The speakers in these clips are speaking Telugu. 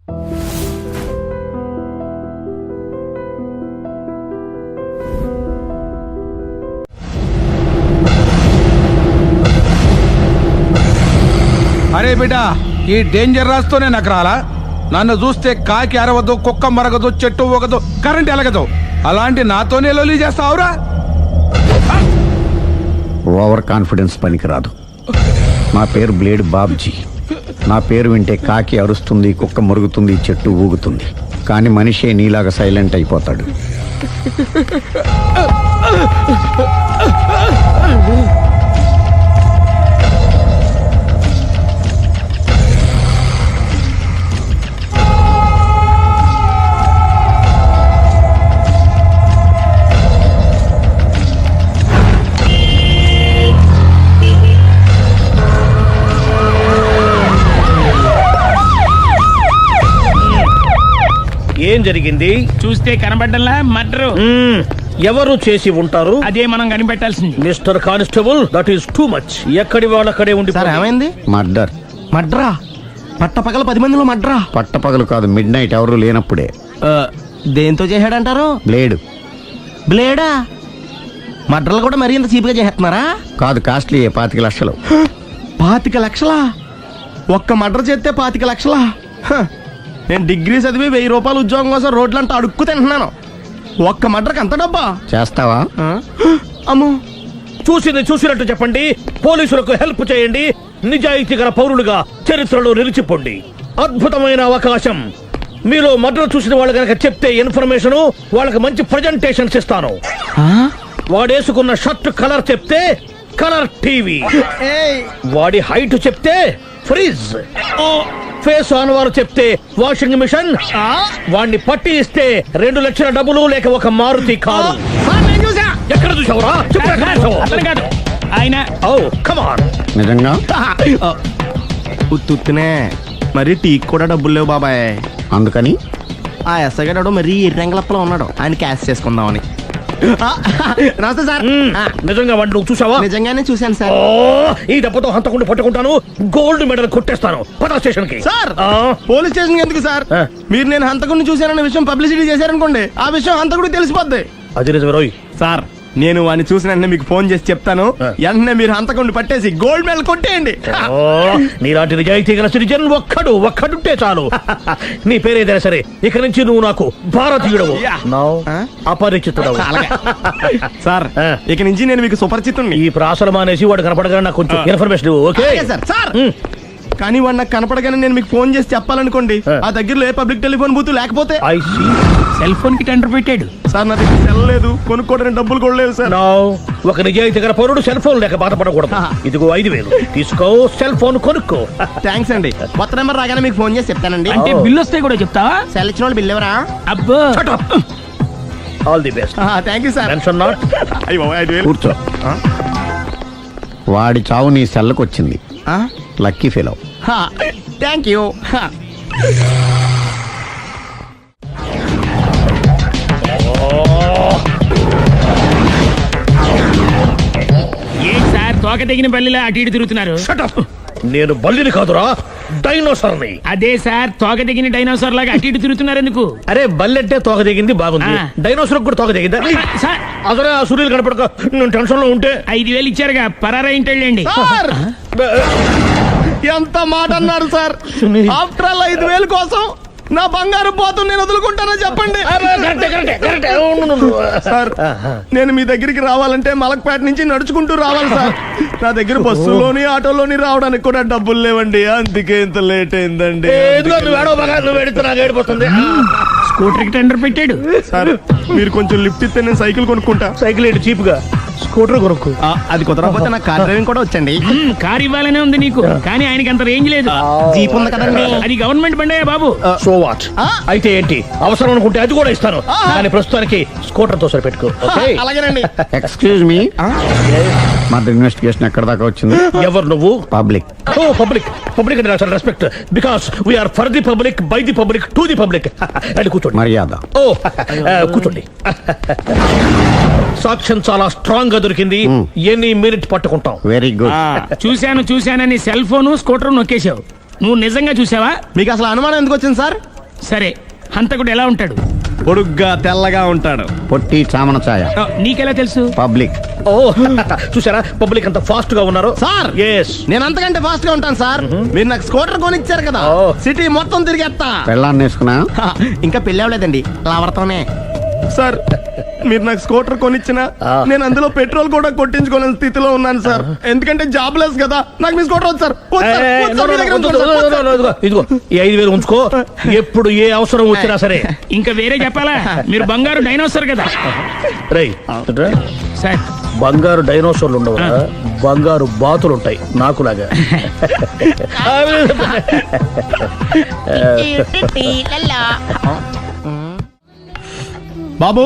అరే బిడ్డ, ఈ డేంజర్ రాస్తూనే నాకు రాలా? నన్ను చూస్తే కాకి అరవదు, కుక్క మరగదు, చెట్టు ఊగదు, కరెంట్ ఎలగదు. అలాంటి నాతోనే లొల్లి చేస్తావురా? ఓవర్ కాన్ఫిడెన్స్ పనికిరాదు. నా పేరు బ్లేడ్ బాబ్జీ. నా పేరు వింటే కాకి అరుస్తుంది, కుక్క మురుగుతుంది, చెట్టు ఊగుతుంది. కానీ మనిషే నీలాగా సైలెంట్ అయిపోతాడు. ఏం జరిగింది? చూస్తే కనబడ్డంలా మర్డరు. ఎవరు చేసి ఉంటారు? అదే మనం కనిపెట్టాల్సింది. Mister constable, that is too much. ఎక్కడి వాళ్ళక్కడే ఉండి. సార్ ఏమైంది? మర్డర్. మడ్రా? పట్టపగల 10 మందిలో మడ్రా? పట్టపగలు కాదు, మిడ్ నైట్ ఎవరు లేనప్పుడే. దేంతో చేశాడంటారు? బ్లేడ్. బ్లేడా? మడ్రలు కూడా మరీ ఇంత చీప్గా చేస్తున్నారా? కాదు, కాస్ట్లీ 25 లక్షలు. 25 లక్షలా? ఒక్క మడ్ర చేస్తే 25 లక్షలా? నేను డిగ్రీ చదివి 1000 రూపాయలు ఉద్యోగం కోసం రోడ్లంతా అడుక్కు తింటున్నాను. ఒక్క మడ్రకి అంత డబ్బా? చేస్తావా? అమ్మో. చూసింది చూసినట్టు చెప్పండి. పోలీసులకు హెల్ప్ చేయండి. నిజాయితీ గల పౌరులుగా చరిత్రలో నిలిచిపోండి. అద్భుతమైన అవకాశం. మీలో మర్డర్ చూసిన వాళ్ళు కనుక చెప్తే ఇన్ఫర్మేషన్, వాళ్ళకి మంచి ప్రజెంటేషన్స్ ఇస్తాను. వాడేసుకున్న షర్ట్ కలర్ చెప్తే కలర్ టీవీ, వాడి హైట్ చెప్తే ఫ్రిజ్, ఫేస్ ఆన్ వారు చెప్తే వాషింగ్ మిషన్, వాడిని పట్టి ఇస్తే 2 లక్షల డబ్బులు లేక ఒక మారుతి కారు. ఎక్కడ చూసావురా? అతను కాదు ఆయన. Oh come on. నిజంగా? ఉత్తునే మరి టీకి కూడా డబ్బులు లేవు బాబాయ్. అందుకని ఆ ఎస్ఐ గారు మరీ ఎర్రంగలప్పలో ఉన్నాడు, ఆయన క్యాష్ చేసుకుందామని. నమస్తే సార్. నిజంగా వాడిని నువ్వు చూసావా? నిజంగానే చూశాను సార్. ఈ దెబ్బతో హంతకుండా పట్టుకుంటాను, గోల్డ్ మెడల్ కొట్టేస్తాను. పద స్టేషన్ కి. సార్, పోలీస్ స్టేషన్ ఎందుకు సార్? మీరు నేను హంతకుడిని చూశానన్న విషయం పబ్లిసిటీ చేశారనుకోండి, ఆ విషయం హంతకుడికి తెలిసిపోద్ది. అది నిజమే రోయ్. సార్, నేను వాడిని చూసిన వెంటనే మీకు ఫోన్ చేసి చెప్తాను. వెంటనే మీరు హంతకుడిని పట్టేసి గోల్డ్ మెడల్ కొట్టేయండి. నీలాంటి నిజాయితీ గల సిటిజన్ ఒక్కడుంటే చాలు. నీ పేరేదైనా సరే, ఇక నుంచి నువ్వు నాకు భారతీయుడవు, అపరిచితుడవు. సార్, ఇక నుంచి నేను మీకు సుపరిచితుడిని. ఈ ప్రాసలు మానేసి వాడు కనపడగా నాకు కొంచెం ఇన్ఫర్మేషన్. Okay sir. కానీ వాడు నాకు కనపడగానే నేను మీకు ఫోన్ చేసి చెప్పాలనుకోండి, ఆ దగ్గరలో ఏ పబ్లిక్ టెలిఫోన్ బూత్ లేకపోతే. సెల్ ఫోన్ కి టెండర్ పెట్టాడు సార్. నా దగ్గర సెల్ లేదు, కొనుక్కోవడానికి డబ్బులు కూడా లేవు సార్. ఒక నిజాయితీ గల పౌరుడు సెల్ ఫోన్ లేక బాధపడకూడదు. ఇదిగో 5000 తీసుకో, సెల్ ఫోన్ కొనుక్కో. థ్యాంక్స్ అండి. కొత్త నెంబర్ రాగానే మీకు ఫోన్ చేసి చెప్తానండి. అంటే బిల్ వస్తే కూడా చెప్తావా? సెల్ ఇచ్చిన వాళ్ళు బిల్ ఎవరా? అబ్బో. All the best. Thank you sir. Mention not. కూర్చో. వాడి చావు నీ సెల్లకు వచ్చింది. Lucky fellow. Thank you. ఏం సార్, తోక తెగిన బల్లిలా అటు ఇటు తిరుగుతున్నారు? నేను బల్లిని కాదురా, డైనోసార్ని. అదే సార్, తోక తెగిన డైనోసార్ లాగా అటు ఇటు తిరుగుతున్నారు ఎందుకు? అరే బల్లెట్టే తోక దిగింది బాగుంది, డైనోసార్ కూడా తోక దిగిందా? అదరే ఆ సూర్యులు కనపడక నేను టెన్షన్ లో ఉంటే 5000 ఇచ్చారుగా, పరారా ఇంటండి. ఎంత మాట అన్నారు సార్? ఆఫ్టర్ ఆల్ 5000 కోసం నా బంగారు పోతుంది నేను వదులుకుంటానో చెప్పండి సార్. నేను మీ దగ్గరికి రావాలంటే మలక్పేట నుంచి నడుచుకుంటూ రావాలి సార్. నా దగ్గర బస్సులోని ఆటోలోని రావడానికి కూడా డబ్బులు లేవండి, అందుకే ఇంత లేట్ అయిందండి. స్కూటర్ కి టెండర్ పెట్టాడు సార్. మీరు కొంచెం లిఫ్ట్ ఇస్తే నేను సైకిల్ కొనుక్కుంటా. సైకిల్ ఏంటి చీప్ గా, స్కూటర్ కొనుక్కు. అది కుదరకపోతే నాకు కార్ డ్రైవింగ్ కూడా వచ్చండి. కార్ ఇవ్వాలనే ఉంది నీకు, కానీ ఆయనకి అంత రేంజ్ లేదు. జీప్ ఉంది కదండి. అది గవర్నమెంట్ బండే బాబు. So what? అయితే ఏంటి, అవసరం అనుకుంటే అది కూడా ఇస్తాను, కానీ ప్రస్తుతానికి స్కూటర్ తో సరిపెట్టుకో. అలాగేనండి. ఎక్స్క్యూజ్ మీ, మర్డర్ ఇన్వెస్టిగేషన్ ఎక్కడ దాకా వచ్చింది? ఎవరు నువ్వు? పబ్లిక్. పబ్లిక్ అంటే చాలా respect, because we are for the public, by the public, to the public. అది కూర్చోండి. మర్యాద. కూర్చోండి. సాక్ష్యం చాలా స్ట్రాంగ్ గా దొరికింది, ఎన్ని మినిట్ పట్టుకుంటాం. Very good. చూశానని సెల్ ఫోన్ స్కూటర్ నొక్కేశావు. నువ్వు నిజంగా చూసావా? మీకు అసలు అనుమానం ఎందుకు వచ్చింది సార్? సరే హంతకుడు ఎలా ఉంటాడు? పొడుగ్గా తెల్లగా ఉంటాడు. పొట్టి చామన ఛాయ. నీకెలా తెలుసు? పబ్లిక్. ఓ చూసారా పబ్లిక్ అంత ఫాస్ట్ గా ఉన్నారు. సార్ ఎస్ నేను అంతకంటే ఫాస్ట్ గా ఉంటాను సార్. మీరు నాకు స్కూటర్ కొనిచ్చారు కదా, ఓ. సిటీ మొత్తం తిరిగేస్తా. పెళ్ళాన్ని వేసుకున్నా. ఇంకా పెళ్ళి అవ్వలేదండి, లావర్తోనే. సార్ మీరు నాకు స్కూటర్ కొనిచ్చిన నేను అందులో పెట్రోల్ కూడా కొట్టించుకోలేని స్థితిలో ఉన్నాను సార్. ఎందుకంటే జాబ్ లెస్ కదా, నాకు మీ స్కూటర్ వద్దు సార్. వద్దు సార్, వద్దు సార్, మీ దగ్గర ఉంచుకోండి సార్. వద్దు సార్. ఇదిగో ఈ 5,000 ఉంచుకో, ఎప్పుడు ఏ అవసరం వచ్చినా సరే. ఇంకా వేరే చెప్పాలా? మీరు బంగారు డైనోసర్ కదా. రై సార్ బంగారు డైనోసార్లు ఉండవు, బంగారు బాతులు ఉంటాయి నాకులాగా. బాబు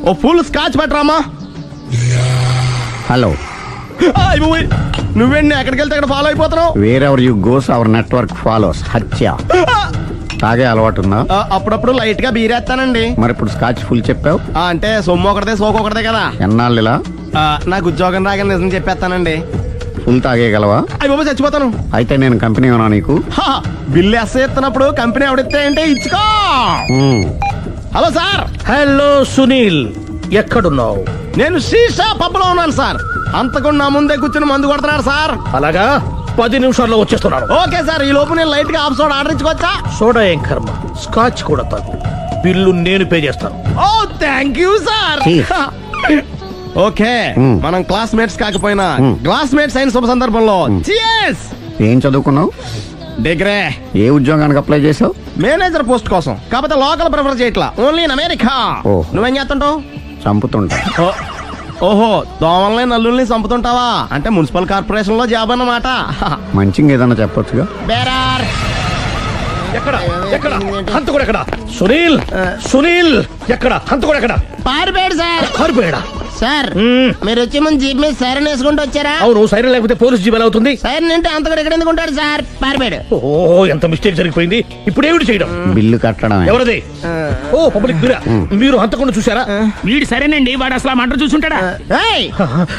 ఓ ఫుల్ స్కాచ్ పట్టరామా. హలో. నువ్వేంటి ఎక్కడికి వెళ్తే అక్కడ ఫాలో అయిపోతున్నావు? Wherever you goes our network follows. హత్య. తాగే అలవాటు ఉందా? అప్పుడప్పుడు లైట్ గా బీరేస్తానండి. మరి ఇప్పుడు స్కాచ్ ఫుల్ చెప్పావు. అంటే సొమ్ము ఒకటిదే సోకు ఒకటిదే కదా. ఎన్నాళ్ళు ఇలా? నాకు ఉద్యోగం రాగానే నిజం చెప్పేస్తానండి. ఫుల్ తాగేయగలవా? అయ్యి బాబు చచ్చిపోతాను. అయితే నేను కంపెనీ ఉన్నా నీకు. బిల్లు ఎస్ ఎత్తున్నప్పుడు కంపెనీ ఎవడిస్తే అంటే ఇచ్చుకో. Hello sir. హలో సునీల్, ఎక్కడున్నావు? నేను శీషా పబ్లో ఉన్నాను సార్. అంతకుండా నా ముందే కూర్చుని మందు కొడుతున్నాడు సార్. అలాగా 10 నిమిషాల్లో వచ్చేస్తున్నాను. ఓకే సార్, ఈ లోపు నేను లైట్ గా ఆఫ్ సోడా ఆర్డర్ ఇచ్చుకోవచ్చా? సోడా ఏం కర్మ, స్కాచ్ కూడా తాగు. బిల్లు నేను పే చేస్తాను. ఓ థ్యాంక్ యూ సార్. ఓకే మనం క్లాస్మేట్స్ కాకపోయినా క్లాస్మేట్స్ అయిన శుభ సందర్భంలో cheers. ఏం చదువుకున్నావు? డిగ్రీ. ఏ ఉద్యోగానికి అప్లై చేసావు? మేనేజర్ పోస్ట్ కోసం, కాకపోతే లోకల్ ప్రిఫర్ చేయట్లా, ఓన్లీ ఇన్ అమెరికా. ఓ. నువ్వేం చేస్తుంటావు? చంపుతుంటా. ఓహో, దోమల్ని నల్లుల్ని చంపుతుంటావా? అంటే మున్సిపల్ కార్పొరేషన్ లో జాబ్ అన్నమాట. మంచిగా ఏదన్నా చెప్పొచ్చుగా. బేరార్. ఎక్కడ ఎక్కడ హంతకుడు ఎక్కడ? సునీల్ సునీల్ ఎక్కడ హంతకుడు ఎక్కడ? పారిపోయాడు సార్. పారిపోయాడా? సార్ మీరు వచ్చే ముందు జీప్ మీద సైరన్ వేసుకుంటూ వచ్చారా? అవును, సైరన్ లేకపోతే పోలీస్ జీవన్ అవుతుంది. సైరన్ అంటే అంతకుడు ఎక్కడ ఎందుకు ఉంటాడు సార్? పారిపోయాడు. ఓ ఎంత మిస్టేక్ జరిగిపోయింది. ఇప్పుడు ఏమిటి చేయడం? బిల్లు కట్టడమే. ఎవరది? ఓ పబ్లిక్ మీరా? మీరు హంతకుండా చూసారా? వీడు సరేనండి, వాడు అసలు ఆ మంట చూసుంటాడా? ఏయ్,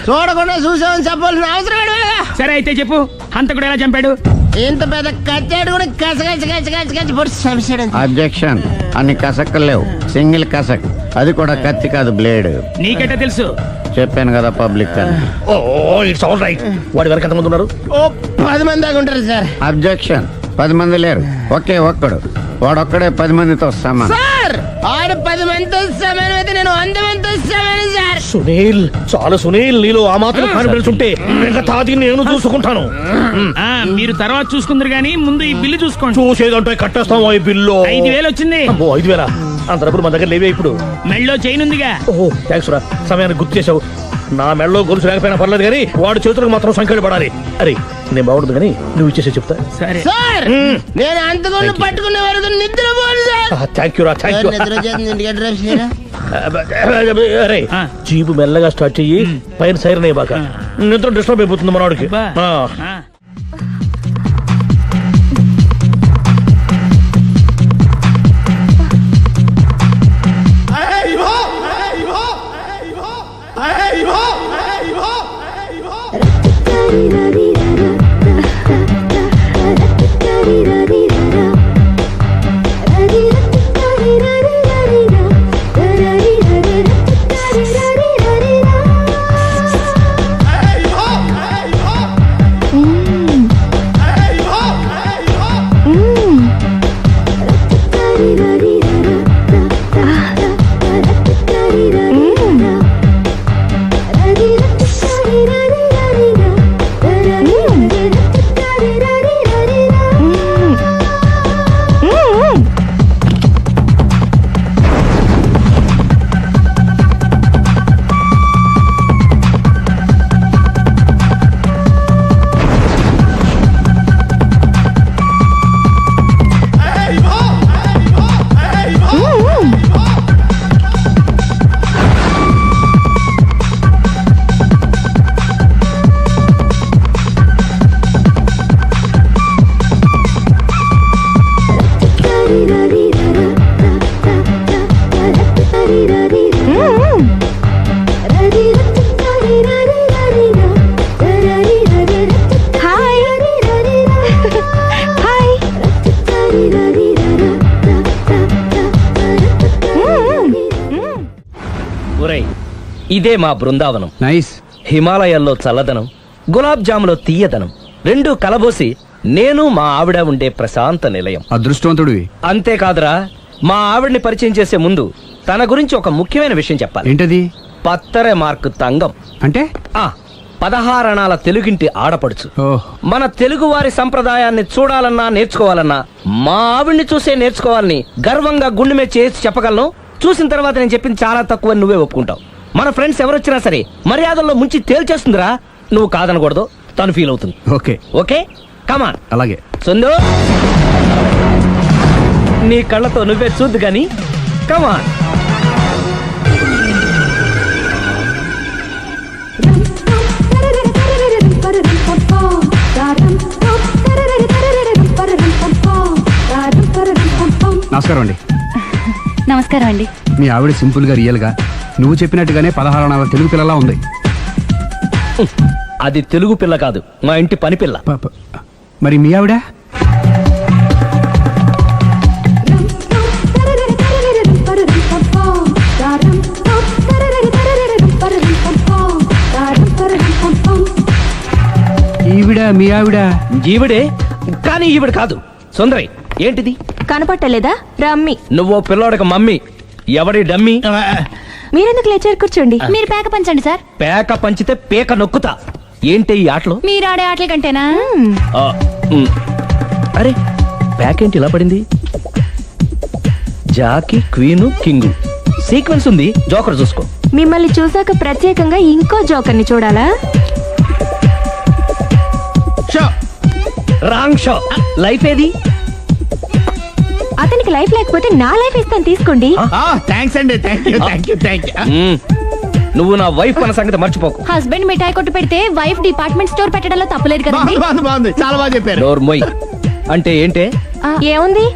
చూడకుండా చూసామని చెప్పాల్సిన అవసరం ఏంటి? సరే అయితే చెప్పు, హంతకుడు ఎలా చంపాడు? ఇంత పెద్ద కచ్చాడు కూడా కసగచ్చి పొడి చంపేశాడు. అబ్జెక్షన్. అన్ని కసక్కలు లేవు, సింగిల్ కసక్. అది కూడా కత్తి కాదు, బ్లేడ్. నీకెట్టా తెలుసు? చెప్పాను కదా పబ్లిక్ అని. Oh it's all right. వాడి వరకు ఎంతమంది ఉన్నారు? ఓ 10 మంది దాకా ఉంటారు సార్. అబ్జెక్షన్. 10 మంది లేరు, ఒకే ఒక్కడు. వాడొక్కడే 10 మందితో సమానం. సార్ ఆడు 10 మందితో సమానం అయితే నేను 100 మందితో సమానం సార్. సునీల్, చాలు సునీల్, నీలో ఆ మాత్రం కాన్ఫిడెన్స్ ఉంటే మిగతాది నేను చూసుకుంటాను. మీరు తర్వాత చూసుకుందరు గానీ ముందు ఈ బిల్లు చూసుకోండి. చూసేదంటే కట్టేస్తాం ఈ బిల్లు. 5,000 వచ్చింది. అమ్మో 5,000? అంత డబ్బులు మన దగ్గర లేవే ఇప్పుడు. మెళ్ళో చైన్ ఉందిగా. ఓహో థ్యాంక్స్ రా, సమయానికి గుర్తు చేసావు. నా మెళ్ళలో గొలుసు లేకపోయినా పర్లేదు కానీ వాడి చేతులకు మాత్రం సంఖ్యలు పడాలి. అరే నేను బాగుంటుంది కానీ నువ్వు ఇచ్చేసి చెప్తా. సరే సార్ నేను అంతకుండా పట్టుకునే వరకు నిద్రపోను సార్. థ్యాంక్ యూ రా, థ్యాంక్ యూ. నిద్ర చేస్తుంది, ఇంటికి అడ్రస్ చేయరా? అరే ఆ. జీపు మెల్లగా స్టార్ట్ చెయ్యి, పైన సైరన్ అయ్యాక నిద్ర డిస్టర్బ్ అయిపోతుంది మనవాడికి. బా. ఆ. ఇదే మా బృందావనం. నైస్. హిమాలయాల్లో చల్లదనం, గులాబ్ జాములో తీయదనం రెండూ కలబోసి నేను మా ఆవిడ ఉండే ప్రశాంత నిలయం. అదృష్టవంతుడివి. అంతేకాదురా, మా ఆవిడ్ని పరిచయం చేసే ముందు తన గురించి ఒక ముఖ్యమైన విషయం చెప్పాలి. ఏంటది? పత్తరె మార్కు తంగం. అంటే 16 అణాల తెలుగింటి ఆడపడుచు. ఓహ్. మన తెలుగు వారి సంప్రదాయాన్ని చూడాలన్నా నేర్చుకోవాలన్నా మా ఆవిడ్ని చూసే నేర్చుకోవాలని గర్వంగా గుండె మీద చేసి చెప్పగలను. చూసిన తర్వాత నేను చెప్పింది చాలా తక్కువ నువ్వే ఒప్పుకుంటావు. మన ఫ్రెండ్స్ ఎవరొచ్చినా సరే మర్యాదల్లో ముంచి తేల్చేస్తుందిరా. నువ్వు కాదనకూడదు, తను ఫీల్ అవుతుంది. Okay okay come on. అలాగే. సుందు, నీ కళ్ళతో నువ్వే చూద్దు గాని కమాన్. నమస్కారం అండి. నమస్కారం అండి. మీ ఆవిడ సింపుల్ గా రియల్ గా నువ్వు చెప్పినట్టుగానే 16 అణాల తెలుగు పిల్లలా ఉంది. అది తెలుగు పిల్ల కాదు, మా ఇంటి పని పిల్ల. మరి మీ ఆవిడ? ఈవిడ మీ ఆవిడ? ఈవిడే, కానీ ఈవిడ కాదు. సుందరి, ఏంటిది కనపట్టలేదా? రమ్మి. నువ్వు పిల్లోడక మమ్మీ. ఎవడి డమ్మీ? మీరెందుకు లేచారు? కూర్చోండి. మీరు పేక పంచండి సార్. పేక పంచితే పేక నొక్కుతా. ఏంటి ఈ ఆటలు? మీరు ఆడే ఆటల కంటేనా? అరే, పేక ఏంటి ఇలా పడింది? జాకి, క్వీను, కింగు సీక్వెన్స్ ఉంది. జోకర్ చూసుకో. మిమ్మల్ని చూసాక ప్రత్యేకంగా ఇంకో జోకర్ని చూడాలా? Wrong show. లైఫ్ ఏది? అతనికి లైఫ్ లేకపోతే నా లైఫ్ ఇస్తాను, తీసుకోండి. థ్యాంక్స్ అండి. Thank you. నువ్వు నా వైఫ్ అన్న సంగతి మర్చిపోకు. హస్బెండ్ మిఠాయి కొట్టు పెడితే వైఫ్ డిపార్ట్మెంట్ స్టోర్ పెట్టడంలో తప్పలేదు కదండి. బాగుంది, చాలా బాగా చెప్పారు. డోర్ మొయ్. అంటే ఏంటే? ఏముంది,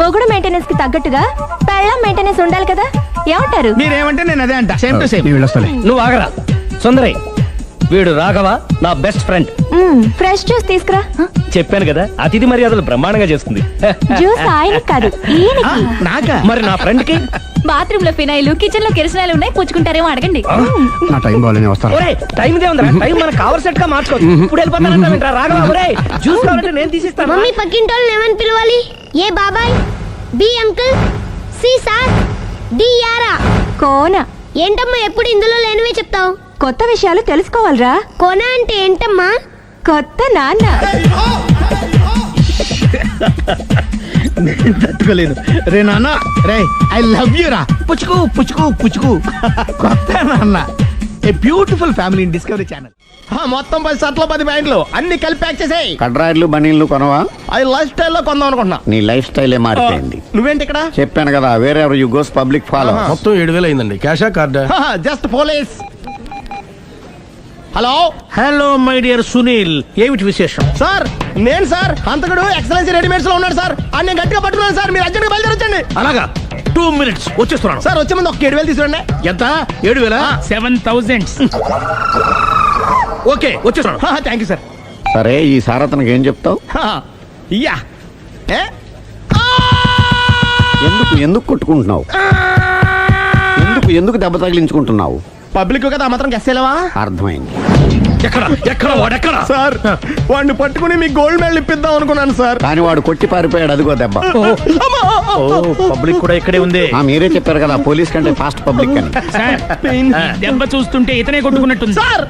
మొగుడు మెయింటెనెన్స్ కి తగ్గట్టుగా పెళ్ళం మెయింటెనెన్స్ ఉండాలి కదా. ఏమంటారు? మీరేమంటే నేను అదే అంట. Same to same. నేను వెళ్ళొస్తాలే. నువ్వు ఆగరా. సుందరి, వీడు రాఘవ, నా బెస్ట్ ఫ్రెండ్. ఫ్రెష్ జ్యూస్ తీసుకురా. చెప్పాను కదా, అతిథి మర్యాదలు బ్రహ్మాండంగా చేస్తుంది. జ్యూస్ ఆయనకి కాదు, ఈయనకి. నాకా? మరి నా ఫ్రెండ్ కి? బాత్రూమ్ లో ఫినాయిల్, కిచెన్ లో కిరసనాయిలు ఉన్నాయి, పుచ్చుకుంటారేమో అడగండి. నా టైం బాగాలేని వస్తాను. ఒరే, టైం ఇదే ఉందిరా. టైం మన కవర్ సెట్ గా మార్చుకోవచ్చు. ఇప్పుడు వెళ్ళిపోతానంటా రాఘవ. ఒరే, జ్యూస్ కావాలంటే నేను తీసిస్తాను. మమ్మీ పక్కింటోళ్ళని ఏమని పిలవాలి? ఏ బాబాయ్, B uncle, C sir, D యారా. కోన. ఏంటమ్మా ఎప్పుడు ఇందులో లేనివే చెప్తావు? కొత్త విషయాలు తెలుసుకోవాలిరా. కోన అంటే ఏంటమ్మా? కొత్త నాన్న. తట్టుకోలేదు రే నాన్న. రే ఐ లవ్ యూ రా. పుచ్చుకు పుచ్చుకు పుచ్చుకు. కొత్త నాన్న. A beautiful family in discovery channel. మొత్తం 10 షర్ట్లు 10 ప్యాంట్లు అన్ని కలిపి ప్యాక్ చేసేయ్. కడ్రాయిలు బనీళ్లు కొనవా? అది లైఫ్ స్టైల్లో కొందాం అనుకుంటున్నా. నీ లైఫ్ స్టైలే మారిపోయింది. నువ్వేంటి ఇక్కడ? చెప్పాను కదా, వేరే యు గోస్ పబ్లిక్ ఫాలో. మొత్తం 7,000 అయిందండి. క్యాషా కార్డా? Just police. Hello hello my dear Sunil, ఏమిటి విశేషం? సార్, నేను సార్ అంతకుడు ఎక్సలెన్సీ రెడీమేడ్స్ లో ఉన్నాడు సార్. అని నేను గట్టిగా పట్టుకున్నాను సార్. మీరు అర్జెంట్గా బయలుదేరొచ్చండి. అలాగా, 2 minutes వచ్చేస్తున్నాను. సార్ వచ్చే ముందు ఒక 7,000 తీసుకురండి. ఎంత? 7,000? 7,000. ఓకే, వచ్చేస్తున్నాను. Thank you sir. సరే, ఈ సారతనకి ఏం చెప్తావు? యా. ఎందుకు కొట్టుకుంటున్నావు? ఎందుకు దెబ్బ తగిలించుకుంటున్నావు? పబ్లిక్ కదా మాత్రం గెస్సేలేవా? అర్థమైంది. ఎక్కడ వాడెక్కడ? సార్, వాడిని పట్టుకుని మీ గోల్డ్ మెడల్ ఇప్పిద్దాం అనుకున్నాను సార్. కానీ వాడు కొట్టి పారిపోయాడు. అదిగో దెబ్బ. పబ్లిక్ కూడా ఇక్కడే ఉంది. మీరే చెప్పారు కదా, పోలీస్ కంటే ఫాస్ట్ పబ్లిక్ అని. సార్, ఈ దెబ్బ చూస్తుంటే ఇతనే కొట్టుకున్నట్టుంది. సార్,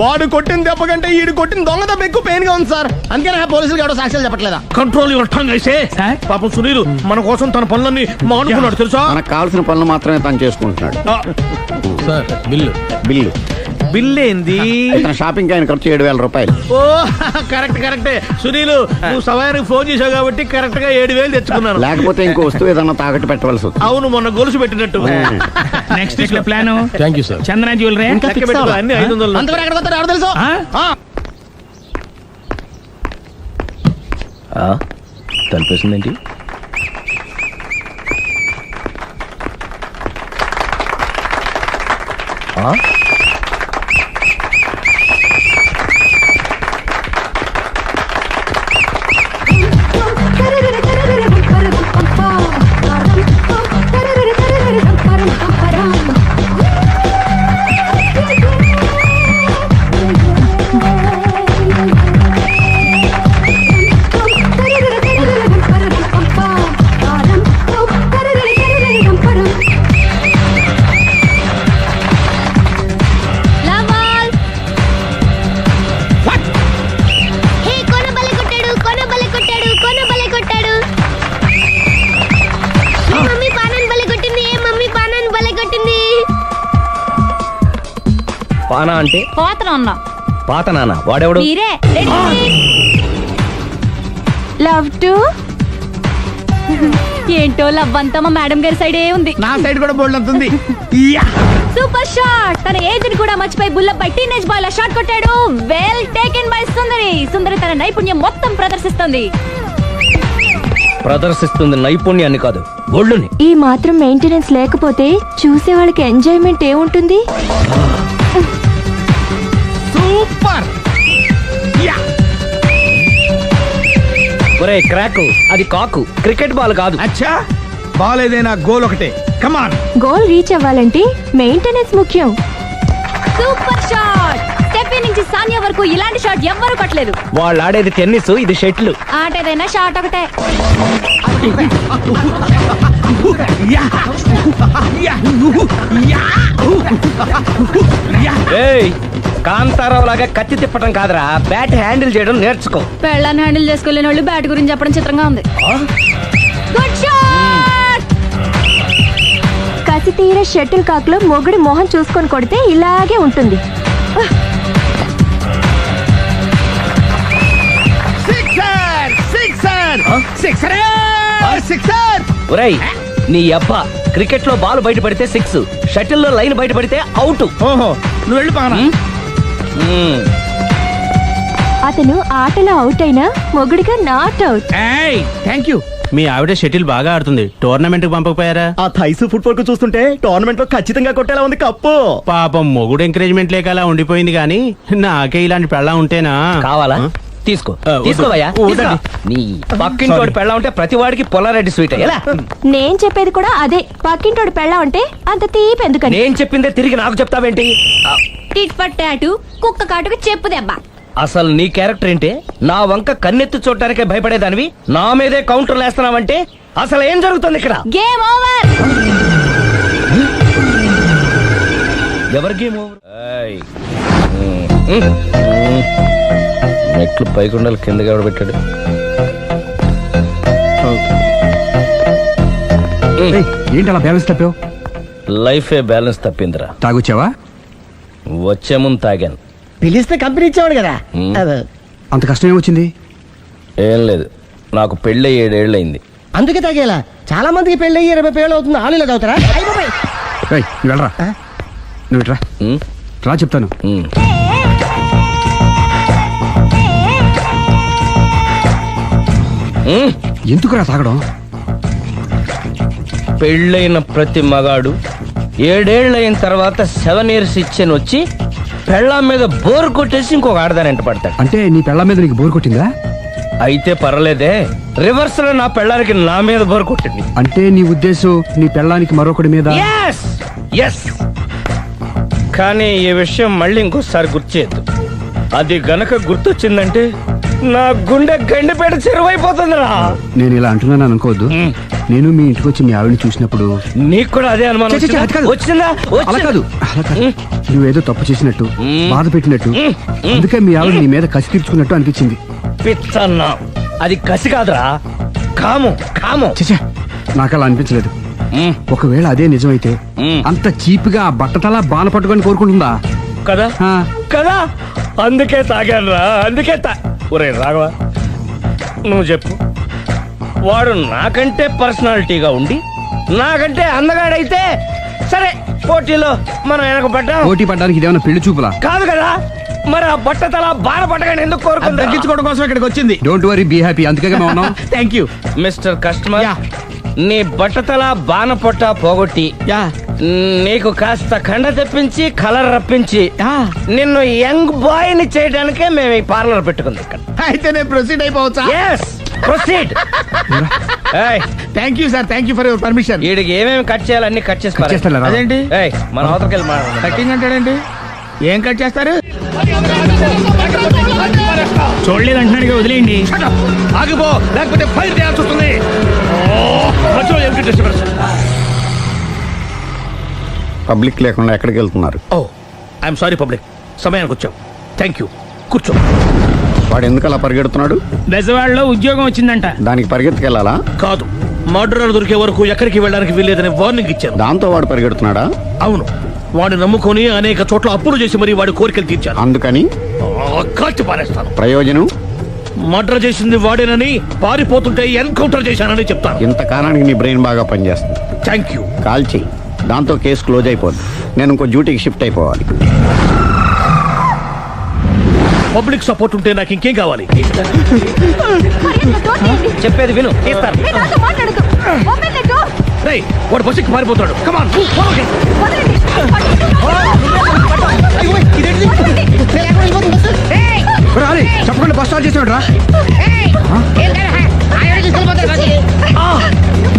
వాడు కొట్టిన దెబ్బ కంటే ఈడు కొట్టిన దొంగ దెబ్బ ఎక్కువ పెయిన్ గా ఉంది సార్. అందుకని పోలీసులు ఎవడో సాక్ష్యాలు చెప్పట్లేదా? కంట్రోల్ యువర్ టంగ్ అయితే. సార్? పాపం సునీల్ మన కోసం తన పనులన్నీ మానుకున్నాడు తెలుసా? మనకు కావాల్సిన పనులు మాత్రమే తను చేసుకుంటున్నాడు. Sir, bill. బిల్ ఏంది? ఇతను షాపింగ్ ఆయన ఖర్చు 7,000 రూపాయలు. ఓ కరెక్టే. సునీల్, నువ్వు సమయానికి ఫోన్ చేసావు కాబట్టి కరెక్ట్ గా 7,000 తెచ్చుకున్నాను. లేకపోతే ఇంకో వస్తువు ఏదన్నా తాకట్టు పెట్టవలసి వస్తుంది. అవును, మొన్న గొలుసు పెట్టినట్టు. Next week plan thank you sir. Chandana jewellery. లెక్క పెట్టుకో, అన్ని 500. అంతవరకు ఎక్కడ పోతారు ఎవరు తెలుసు? తలిపేసిందేంటి? పానా అంటే పోతన ఉన్నా పాత నాన్న వాడెవడు మీరే లవ్ టు ఏంటో లవ్ అంతా మా మేడం గారి సైడే ఉంది. నా సైడ్ కూడా బోల్డ్ అంతుంది. Super shot. తన ఏజ్ ని కూడా మర్చిపోయి బుల్లపై టీనేజ్ బాయ్ లా షాట్ కొట్టాడు. Well taken by Sundari. Sundari తన నైపుణ్యం మొత్తం ప్రదర్శిస్తుంది నైపుణ్యాన్ని కాదు గోల్డ్ని. ఈ మాత్రం మెయింటెనెన్స్ లేకపోతే చూసే వాళ్ళకి ఎంజాయ్మెంట్ ఏముంటుంది? సూపర్. ఒరే క్రాకు అది కాకు, క్రికెట్ బాల్ కాదు. అచ్చా బాల్ ఏదైనా గోల్ ఒకటే. కమాన్. గోల్ రీచ్ అవ్వాలంటే మెయింటెనెన్స్ ముఖ్యం. Super shot. స్టెఫీ నుంచి సానియా వరకు ఇలాంటి షాట్ ఎవ్వరూ కొట్టలేదు. వాళ్ళు ఆడేది టెన్నిస్, ఇది షటిల్. ఆట ఏదైనా షాట్ ఒకటే. ఏయ్, కాంతారావు లాగా కత్తి తిప్పటం కాదురా, బ్యాట్ హ్యాండిల్ చేయడం నేర్చుకో. పెళ్ళాన్ని హ్యాండిల్ చేసుకోలేని వాళ్ళు బ్యాట్ గురించి చెప్పడం చిత్రంగా ఉంది. Good shot. కసి తీర షటిల్ కాక్ లో మొగుడి మొహం చూసుకొని కొడితే ఇలాగే ఉంటుంది. ఒరేయ్ నీ అబ్బా, క్రికెట్ లో బాల్ బయట పడితే 6, షటిల్ లో లైన్ బయట పడితే అవుట్. ఓహో నువ్వు వెళ్ళి పానా. అతను ఆటలో అవుట్ అయినా మొగుడిగా నాట్ అవుట్. Thank you. మీ ఆవిడ షటిల్ బాగా ఆడుతుంది, టోర్నమెంట్ కి పంపకపోయారా? ఆ థైసు ఫుట్బాల్ కు చూస్తుంటే టోర్నమెంట్ లో ఖచ్చితంగా కొట్టేలా ఉంది కప్పు. పాపం మొగుడు ఎంకరేజ్మెంట్ లేక అలా ఉండిపోయింది కానీ నాకే ఇలాంటి పెళ్ళ ఉంటేనా. కావాలా? తీసుకో వద్దు. తీసుకోవయ్యా. వద్దండి. నీ పక్కింటోడి పెళ్ళ ఉంటే ప్రతి వాడికి పొలారెడ్డి స్వీట్. ఎలా? నేను చెప్పేది కూడా అదే. పక్కింటోడు పెళ్ళా ఉంటే అంత తీపి ఎందుకని? నేను చెప్పిందే తిరిగి నాకు చెప్తావేంటి? టిట్ ఫట్ టాటు, కుక్క కాటుకు చెప్పు దెబ్బ. అసలు నీ క్యారెక్టర్ ఏంటి? నా వంక కన్నెత్తి చూడటానికే భయపడేదానివి నా మీదే కౌంటర్ వేస్తున్నావంటే అసలు ఏం జరుగుతుంది ఇక్కడ? Game over. ఎవరి గేమ్ ఓవర్? మెట్లు పైకుండలు కిందకి ఎవడ పెట్టాడు? ఏంటి అలా బ్యాలెన్స్ తప్పావు? లైఫే బ్యాలెన్స్ తప్పిందిరా. తాగొచ్చావా? వచ్చే ముందు తాగాను. పిలిస్తే కంపెనీ ఇచ్చేవాడు కదా. అంత కష్టం ఏమొచ్చింది? ఏం లేదు, నాకు పెళ్ళి 7 ఏళ్ళు అయింది. అందుకే తాగేలా. చాలా మందికి పెళ్ళి 20 ఏళ్ళు అవుతుంది. ఆలు ఇలా తాగుతారా? ఏయ్, నువ్వు వెళ్ళరా. నువ్వు ఇట్రా రా చెప్తాను. ఎందుకురా తాగడం? పెళ్ళైన ప్రతి మగాడు 7 ఏళ్ళు అయిన తర్వాత 7 ఇయర్స్ ఇచ్చాను వచ్చి పెళ్ళాం మీద బోర్ కొట్టేసి ఇంకొక ఆడదానంట పడతాడు. అంటే నీ పెళ్ళ మీద నీకు బోర్ కొట్టిందా? అయితే పర్లేదే, రివర్స్ లో నా పెళ్ళానికి నా మీద బోర్ కొట్టింది. అంటే నీ ఉద్దేశం నీ పెళ్ళానికి మరొకటి మీద? Yes! Yes! కానీ ఈ విషయం మళ్ళీ ఇంకోసారి గుర్తు చేయద్దు. అది గనక గుర్తొచ్చిందంటే నా గుండె గండిపేట చెరువైపోతుందిరా. నేను ఇలా అంటున్నాను అనుకోవద్దు. నేను మీ ఇంటికి వచ్చి మీ ఆవిడని చూసినప్పుడు నీకు కూడా అదే అనుమానం ఛే, ఛే, ఛే, అది కాదు. వచ్చిందా? అలా కాదు, అలా కాదు. నువ్వేదో తప్పు చేసినట్టు, బాధ పెట్టినట్టు, అందుకే మీ ఆవిడ నీ మీద కసి తీర్చుకున్నట్టు అనిపించింది. పిచ్చన్నా, అది కసి కాదురా, కామం. కామం. చచ్చా, నాకు అలా అనిపించలేదు. ఒకవేళ అదే నిజమైతే అంత చీప్ గా బట్టతలా బాన పట్టుకొని కోరుకుంటుందా? కదా ఆ. కదా, అందుకే తాగాను రా, అందుకే ఒరే రాఘవ, నువ్వు చెప్పు, వాడు నాకంటే పర్సనాలిటీగా ఉండి నాకంటే అందగాడైతే సరే, పోటీలో మనం వెనకబడ్డాం. పోటీ పడ్డానికి ఇదేమన్నా పెళ్లి చూపులా? కాదు కదా, మరి ఆ బట్టతల బాన పట్టగానే ఎందుకు కోరుకుంది? తగ్గించుకోవడం కోసం ఇక్కడికి వచ్చింది. Don't worry, be happy. అందుకే మేము ఉన్నాం. Thank you. మిస్టర్ కస్టమర్, నీ బట్టతల బాన పొట్ట పోగొట్టి నీకు కాస్త కండ తెప్పించి కలర్ రప్పించి నిన్ను యంగ్ బాయ్ ని చేయడానికే మేము ఈ పార్లర్ పెట్టుకుంది ఇక్కడ. అయితే నేను ప్రొసీడ్ అయిపోవచ్చా? Yes, proceed. ఏయ్, thank you sir, thank you for your permission. వీడికి ఏమేమి కట్ చేయాలి అన్ని కట్ చేసి పారేయ్. చేస్తారా? అదేంటి ఏయ్, మన అవతలకి వెళ్ళి మాట్లాడదాం. కటింగ్ అంటాడండి? ఏం కట్ చేస్తారు? చూడలేదు అంటున్నాడు, వదిలేయండి. ఆగిపో, లేకపోతే ఫైర్ చేయాల్సి వస్తుంది. పబ్లిక్ లేకుండా ఎక్కడికి వెళ్తున్నారు? ఓ, ఐఎమ్ సారీ పబ్లిక్, సమయానికి వచ్చావు. థ్యాంక్ యూ, కూర్చో. వాడు ఎందుకు అలా పరిగెడుతున్నాడు? బెజవాడలో ఉద్యోగం వచ్చిందంట. దానికి పరిగెత్తుకెళ్ళాలా? కాదు, మర్డరర్ దొరికే వరకు ఎక్కడికి వెళ్ళడానికి వీల్లేదని వార్నింగ్ ఇచ్చాను. దాంతో వాడు పరిగెడుతున్నాడా? అవును, వాడిని నమ్ముకొని అనేక చోట్ల అప్పులు చేసి మరి వాడి కోరికలు తీర్చాను. అందుకని కాల్చి పారేస్తాను. ప్రయోజనం? మర్డర్ చేసింది వాడేనని, పారిపోతుంటే ఎన్కౌంటర్ చేశానని చెప్తాను. ఇంతకాలానికి నీ బ్రెయిన్ బాగా పనిచేస్తుంది. Thank you. కాల్ చెయ్యి, దాంతో కేసు క్లోజ్ అయిపోద్ది. నేను ఇంకో డ్యూటీకి షిఫ్ట్ అయిపోవాలి. పబ్లిక్ సపోర్ట్ ఉంటే నాకు ఇంకేం కావాలి? చెప్పేది విను, తీస్తారు. రేయ్, వాడు బస్సుకి పారిపోతాడు. కమాన్, చెప్పకుండా బస్ స్టార్ట్ చేసాడు రా.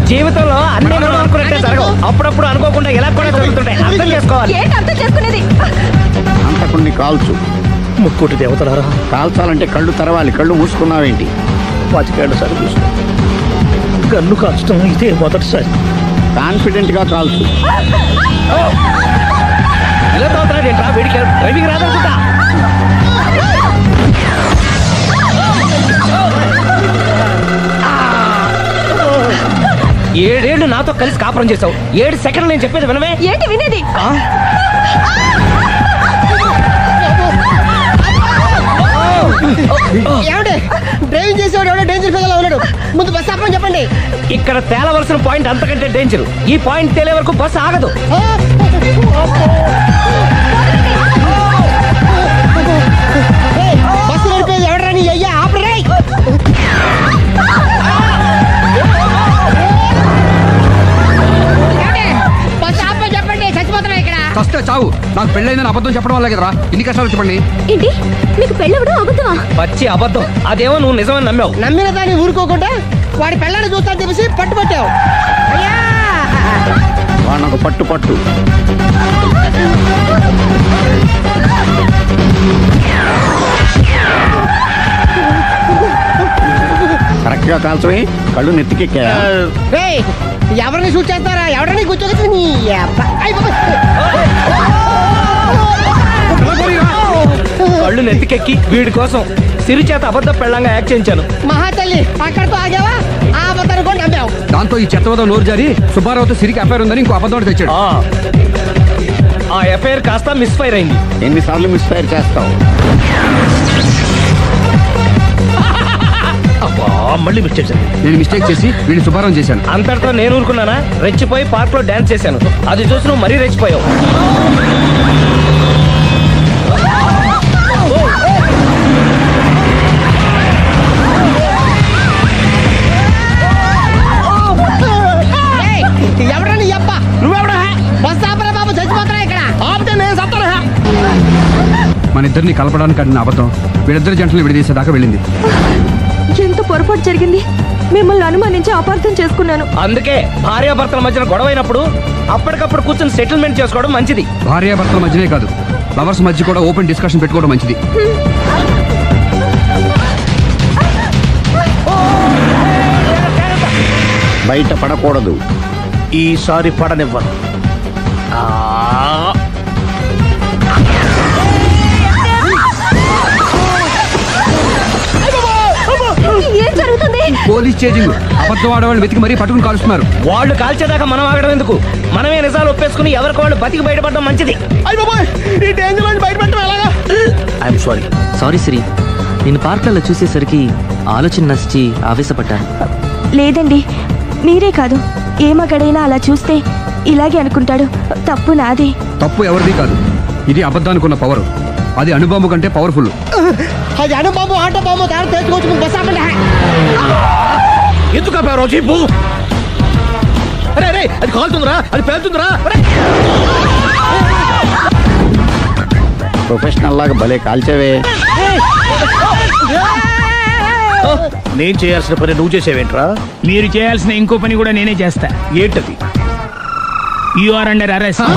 జీవితంలో అన్ని మనం అనుకున్నట్టే జరగవు. అప్పుడప్పుడు అనుకోకుండా ఎలా కూడా జరుగుతుంటాయి. అర్థం చేసుకోవాలి. అర్థం చేసుకునేది? అంతకుణ్ణి కాల్చు. ముక్కోటి దేవతలారా, కాల్చాలంటే కళ్ళు తెరవాలి. కళ్ళు మూసుకున్నావేంటి? 25 సార్లు చూసిన గన్ను కాల్చడం ఇదే మొదటిసారి. కాన్ఫిడెంట్ గా కాల్చు. ఇలా తోతున్నాడు ఏంట్రా? వీడికి డ్రైవింగ్ రాదనుకుంటా. ఏడేళ్లు నాతో కలిసి కాపురం చేసావు. 7 సెకండ్లు నేను చెప్పేది వినవే. ఏంటి వినేది? డ్రైవింగ్ చేసేవాడు ఎవడో డేంజర్ ఫీల్ ఉన్నాడు. ముందు బస్ ఆపమని చెప్పండి. ఇక్కడ తేలవలసిన పాయింట్ అంతకంటే డేంజర్. ఈ పాయింట్ తేలే వరకు బస్సు ఆగదు. బస్సు నడిపేది ఎవడరాని అయ్యా ఆపరే. బస్ ఆపమని చెప్పండి. చచ్చిపోతున్నా ఇక్కడ. కష్ట చావు. నాకు పెళ్ళైందని అబద్ధం చెప్పడం వల్ల కదరా ఇన్ని కష్టాలు చెప్పండి. ఏంటి మీకు పెళ్ళవడం అబద్ధమా? పచ్చి అబద్ధం. అదేమో నువ్వు నిజమని నమ్మావు. నమ్మిన దాన్ని ఊరుకోకుండా వాడి పిల్లని చూస్తాను తెలిసి పట్టుబట్టావు. అయ్యా వాడినొక పట్టు పట్టు. కరెక్ట్ గా కాల్చవే. కళ్ళు నెత్తికెక్కా. రేయ్, ఎవరిని షూట్ చేస్తారా? ఎవరిని కూర్చోగచ్చు. కళ్ళు నెత్తికెక్కి వీడి కోసం సిరి చేత అబద్ధ పెళ్ళంగా యాక్ట్ చేయించాను. మహాతల్లి అక్కడితో ఆగావా? ఆ అబద్ధాన్ని కూడా నమ్మావు. దాంతో ఈ చెత్తవద నోరు జారి సుబ్బారావుతో సిరికి అఫైర్ ఉందని ఇంకో అబద్ధం తెచ్చాడు. ఆ ఎఫ్ఐఆర్ కాస్త మిస్ఫైర్ అయింది. ఎన్నిసార్లు మిస్ఫైర్ చేస్తావు? అబ్బా, మళ్ళీ మిస్టేక్ జరిగింది. నేను మిస్టేక్ చేసి వీడిని శుభారం చేశాను. అంతటితో నేను ఊరుకున్నానా? రెచ్చిపోయి పార్క్ లో డాన్స్ చేశాను. అది చూసి నువ్వు మరీ రెచ్చిపోయావు. ఎవరని అబ్బ నువ్వెవడా? బస్ ఆపరా బాబు, చచ్చిపోతారా ఇక్కడ. ఆపితే నేను సత్తారా? మన ఇద్దరిని కలపడానికి అడిగిన అబద్ధం వీళ్ళిద్దరి జంటలు విడదీసేదాకా వెళ్ళింది. ఎంత పొరపాటు జరిగింది. మిమ్మల్ని అనుమానించి అపార్థం చేసుకున్నాను. అందుకే భార్యాభర్తల మధ్యన గొడవ అయినప్పుడు అప్పటికప్పుడు కూర్చొని సెటిల్మెంట్ చేసుకోవడం మంచిది. భార్యాభర్తల మధ్యనే కాదు, లవర్స్ మధ్య కూడా ఓపెన్ డిస్కషన్ పెట్టుకోవడం మంచిది. బయట పడకూడదు. ఈసారి పడనివ్వను. ఏం జరుగుతుంది? Police chasing. అబద్ధం ఆడవాళ్ళు వెతికి మరీ పట్టుకుని కాలుస్తున్నారు. వాళ్ళు కాల్చేదాకా మనం ఆగడం ఎందుకు? మనమే నిజాలు ఒప్పేసుకుని ఎవరికి వాళ్ళు బతికి బయటపడడం మంచిది. అయ్య బాబోయ్, ఈ డేంజర్ నుంచి బయటపెట్టడం ఎలాగా? I'm sorry. సారీ సిరి, నేను పార్కులలో చూసేసరికి ఆలోచన నచ్చి ఆవేశపడ్డాను. లేదండి, మీరే కాదు, ఏ మగడైనా అలా చూస్తే ఇలాగే అనుకుంటాడు. తప్పు నాది. తప్పు ఎవరిది కాదు. ఇది అబద్ధానికి ఉన్న పవర్. అది అణుబాంబు కంటే పవర్ఫుల్. అది అణుబాంబు ఆటో బాంబు తయారు తెచ్చుకోవచ్చు. బస్ ఆపండి. ఎందుకు ఆపారో చెప్పు. అరే అరే, అది కాలుతుందిరా, అది పేలుతుందిరా. ప్రొఫెషనల్ లాగా భలే కాల్చేవే. నేను చేయాల్సిన పని నువ్వు చేసేవేంట్రా? మీరు చేయాల్సిన ఇంకో పని కూడా నేనే చేస్తా. ఏంటది? You are under arrest.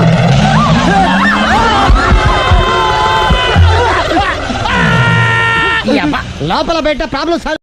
లోపల బయట ప్రాబ్లమ్స్